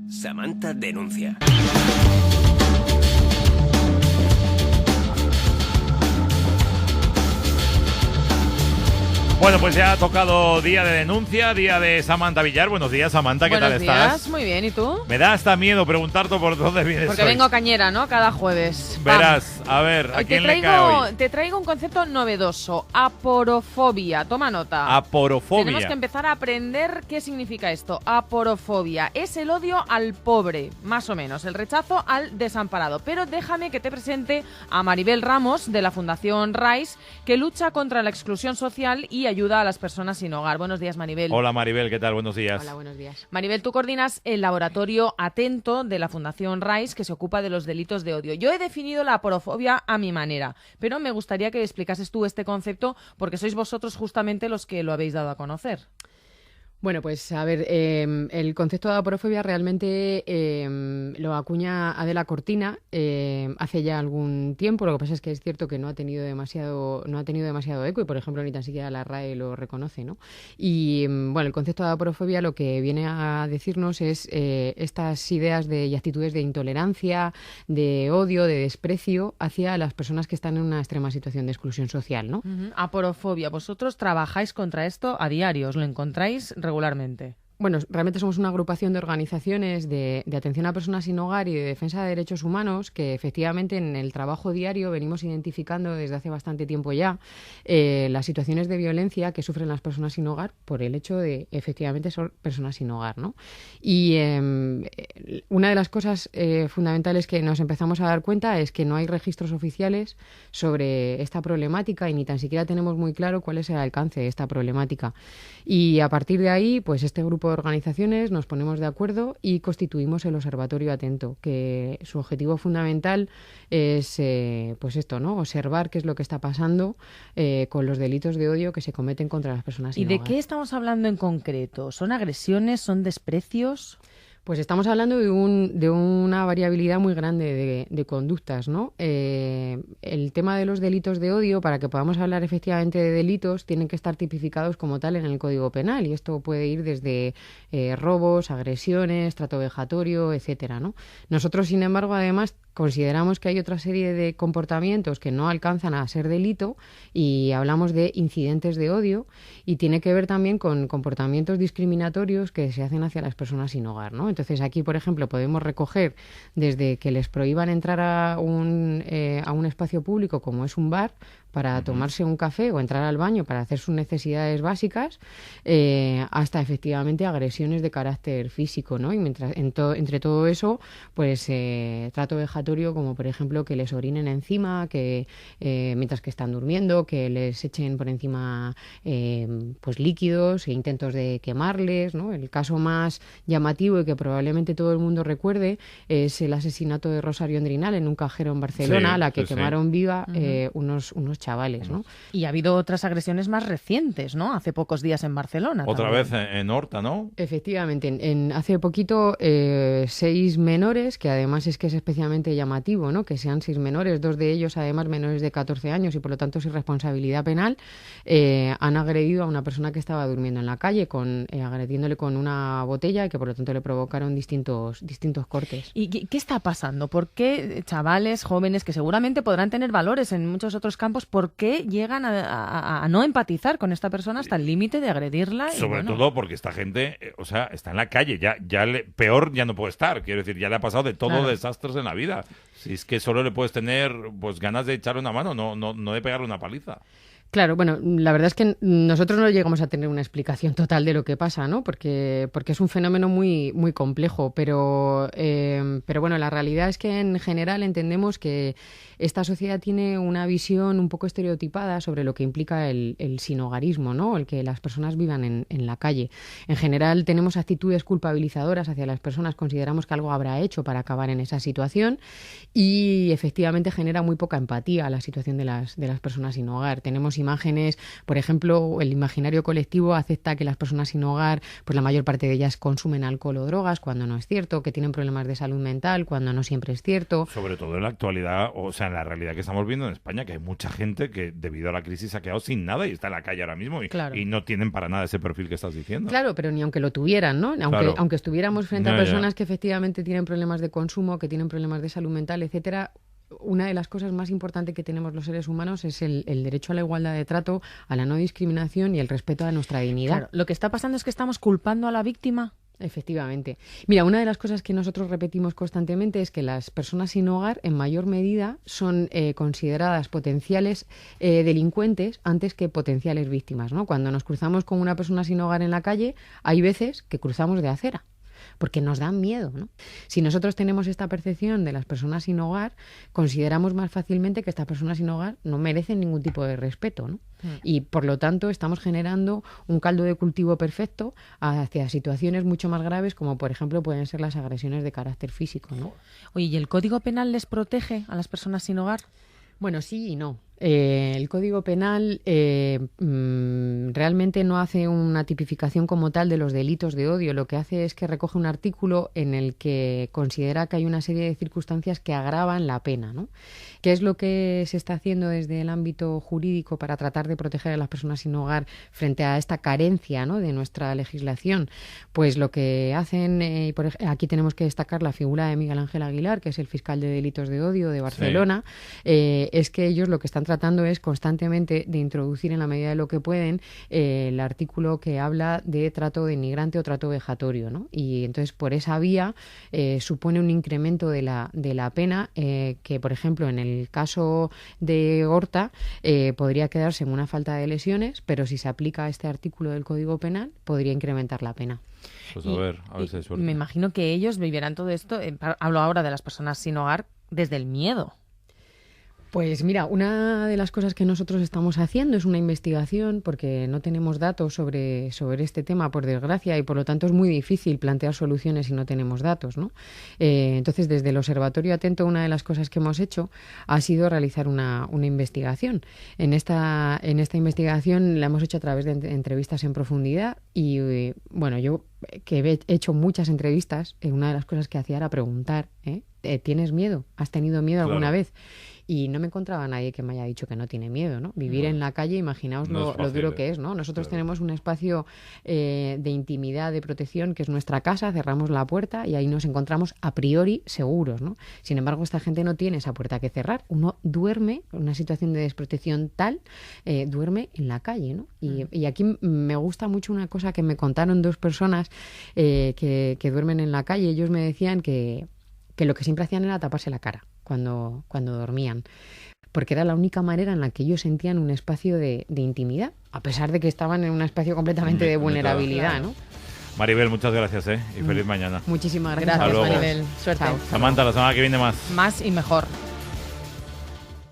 Samantha denuncia. Bueno, pues ya ha tocado día de denuncia, día de Samantha Villar. Buenos días, Samantha, ¿qué tal estás? Buenos días, muy bien, ¿y tú? Me da hasta miedo preguntarte por dónde vienes Porque hoy. vengo cañera, ¿no? Cada jueves. Verás, a ver, ¿a quién le cae hoy? Te traigo un concepto novedoso, aporofobia. Toma nota. Aporofobia. Tenemos que empezar a aprender qué significa esto. Aporofobia es el odio al pobre, más o menos, el rechazo al desamparado. Pero déjame que te presente a Maribel Ramos, de la Fundación RISE, que lucha contra la exclusión social y ayuda a las personas sin hogar. Buenos días, Maribel. Hola, Maribel, ¿qué tal? Buenos días. Hola, buenos días. Maribel, tú coordinas el laboratorio Atento de la Fundación RISE, que se ocupa de los delitos de odio. Yo he definido la aporofobia a mi manera, pero me gustaría que explicases tú este concepto, porque sois vosotros justamente los que lo habéis dado a conocer. Bueno, pues a ver, el concepto de aporofobia realmente lo acuña Adela Cortina hace ya algún tiempo. Lo que pasa es que es cierto que no ha tenido demasiado eco y, por ejemplo, ni tan siquiera la RAE lo reconoce, ¿no? Y bueno, el concepto de aporofobia lo que viene a decirnos es estas ideas y actitudes de intolerancia, de odio, de desprecio hacia las personas que están en una extrema situación de exclusión social, ¿no? Aporofobia. Vosotros trabajáis contra esto a diario, os lo encontráis regularmente. Bueno, realmente somos una agrupación de organizaciones de atención a personas sin hogar y de defensa de derechos humanos que efectivamente en el trabajo diario venimos identificando desde hace bastante tiempo ya las situaciones de violencia que sufren las personas sin hogar por el hecho de efectivamente ser personas sin hogar, ¿no? Y una de las cosas fundamentales que nos empezamos a dar cuenta es que no hay registros oficiales sobre esta problemática y ni tan siquiera tenemos muy claro cuál es el alcance de esta problemática. Y a partir de ahí, pues este grupo de organizaciones nos ponemos de acuerdo y constituimos el Observatorio Atento, que su objetivo fundamental es pues esto, ¿no? Observar qué es lo que está pasando con los delitos de odio que se cometen contra las personas sin hogar. ¿Y de hogar. qué estamos hablando en concreto? ¿Son agresiones? ¿Son desprecios? Pues estamos hablando de una variabilidad muy grande de conductas, ¿no? El tema de los delitos de odio, para que podamos hablar efectivamente de delitos, tienen que estar tipificados como tal en el Código Penal, y esto puede ir desde robos, agresiones, trato vejatorio, etcétera, ¿no? Nosotros, sin embargo, además consideramos que hay otra serie de comportamientos que no alcanzan a ser delito y hablamos de incidentes de odio, y tiene que ver también con comportamientos discriminatorios que se hacen hacia las personas sin hogar, ¿no? Entonces aquí, por ejemplo, podemos recoger desde que les prohíban entrar a un espacio público como es un bar para tomarse un café o entrar al baño para hacer sus necesidades básicas, hasta efectivamente agresiones de carácter físico, ¿no? Y entre todo eso, pues trato vejatorio, como por ejemplo que les orinen encima, que mientras que están durmiendo, que les echen por encima pues líquidos e intentos de quemarles, ¿no? El caso más llamativo y que probablemente todo el mundo recuerde es el asesinato de Rosario Endrinal en un cajero en Barcelona, a la que quemaron viva unos chavales, ¿no? Y ha habido otras agresiones más recientes, ¿no? Hace pocos días en Barcelona. Otra también. vez en Horta, ¿no? Efectivamente, hace poquito 6 menores, que además es que es especialmente llamativo, ¿no? Que sean 6 menores, 2 de ellos además menores de 14 años y por lo tanto sin responsabilidad penal, han agredido a una persona que estaba durmiendo en la calle, agrediéndole con una botella y que por lo tanto le provocaron distintos cortes. ¿Y qué está pasando? ¿Por qué chavales, jóvenes, que seguramente podrán tener valores en muchos otros campos, por qué llegan a no empatizar con esta persona hasta el límite de agredirla? Sobre todo porque esta gente, está en la calle, peor ya no puede estar, quiero decir, ya le ha pasado de todo desastres en la vida. Si es que solo le puedes tener pues ganas de echarle una mano, no de pegarle una paliza. Claro, bueno, la verdad es que nosotros no llegamos a tener una explicación total de lo que pasa, ¿no? Porque es un fenómeno muy, muy complejo, pero bueno, la realidad es que en general entendemos que esta sociedad tiene una visión un poco estereotipada sobre lo que implica el sinhogarismo, ¿no? El que las personas vivan en la calle. En general tenemos actitudes culpabilizadoras hacia las personas, consideramos que algo habrá hecho para acabar en esa situación y efectivamente genera muy poca empatía a la situación de las personas sin hogar. Tenemos imágenes, por ejemplo, el imaginario colectivo acepta que las personas sin hogar, pues la mayor parte de ellas consumen alcohol o drogas, cuando no es cierto, que tienen problemas de salud mental, cuando no siempre es cierto. Sobre todo en la actualidad, o sea, en la realidad que estamos viendo en España, que hay mucha gente que debido a la crisis se ha quedado sin nada y está en la calle ahora mismo y no tienen para nada ese perfil que estás diciendo. Claro, pero ni aunque lo tuvieran, ¿no? Aunque estuviéramos frente a personas que efectivamente tienen problemas de consumo, que tienen problemas de salud mental, etcétera, una de las cosas más importantes que tenemos los seres humanos es el derecho a la igualdad de trato, a la no discriminación y el respeto a nuestra dignidad. Claro, lo que está pasando es que estamos culpando a la víctima. Efectivamente. Mira, una de las cosas que nosotros repetimos constantemente es que las personas sin hogar, en mayor medida, son consideradas potenciales delincuentes antes que potenciales víctimas, ¿no? Cuando nos cruzamos con una persona sin hogar en la calle, hay veces que cruzamos de acera, porque nos dan miedo, ¿no? Si nosotros tenemos esta percepción de las personas sin hogar, consideramos más fácilmente que estas personas sin hogar no merecen ningún tipo de respeto, ¿no? Y por lo tanto estamos generando un caldo de cultivo perfecto hacia situaciones mucho más graves, como por ejemplo pueden ser las agresiones de carácter físico, ¿no? Oye, ¿y el Código Penal les protege a las personas sin hogar? Bueno, sí y no. El Código Penal realmente no hace una tipificación como tal de los delitos de odio. Lo que hace es que recoge un artículo en el que considera que hay una serie de circunstancias que agravan la pena, ¿no? ¿Qué es lo que se está haciendo desde el ámbito jurídico para tratar de proteger a las personas sin hogar frente a esta carencia, ¿no?, de nuestra legislación? Pues lo que hacen, aquí tenemos que destacar la figura de Miguel Ángel Aguilar, que es el fiscal de delitos de odio de Barcelona, es que ellos lo que están tratando es constantemente de introducir en la medida de lo que pueden el artículo que habla de trato denigrante o trato vejatorio, ¿no? Y entonces por esa vía supone un incremento de la pena que, por ejemplo, en el caso de Horta podría quedarse en una falta de lesiones, pero si se aplica este artículo del Código Penal podría incrementar la pena. Pues a ver si hay suerte. Me imagino que ellos vivirán todo esto, hablo ahora de las personas sin hogar, desde el miedo. Pues mira, una de las cosas que nosotros estamos haciendo es una investigación, porque no tenemos datos sobre este tema, por desgracia, y por lo tanto es muy difícil plantear soluciones si no tenemos datos, ¿no? Entonces, desde el Observatorio Atento, una de las cosas que hemos hecho ha sido realizar una investigación. En esta investigación la hemos hecho a través de entrevistas en profundidad y, bueno, yo que he hecho muchas entrevistas, una de las cosas que hacía era preguntar, ¿tienes miedo? ¿Has tenido miedo alguna vez? Y no me encontraba nadie que me haya dicho que no tiene miedo, ¿no? Vivir en la calle, imaginaos lo duro que es, ¿no? Nosotros tenemos un espacio de intimidad, de protección, que es nuestra casa, cerramos la puerta y ahí nos encontramos a priori seguros, ¿no? Sin embargo, esta gente no tiene esa puerta que cerrar. Uno duerme en una situación de desprotección tal, duerme en la calle, ¿no? Y aquí me gusta mucho una cosa que me contaron dos personas que duermen en la calle. Ellos me decían que lo que siempre hacían era taparse la cara cuando dormían, porque era la única manera en la que ellos sentían un espacio de intimidad, a pesar de que estaban en un espacio completamente de vulnerabilidad, ¿no? Maribel, muchas gracias, y feliz mañana. Muchísimas gracias, Maribel. Suerte. Chao. Samantha, la semana que viene más. Más y mejor.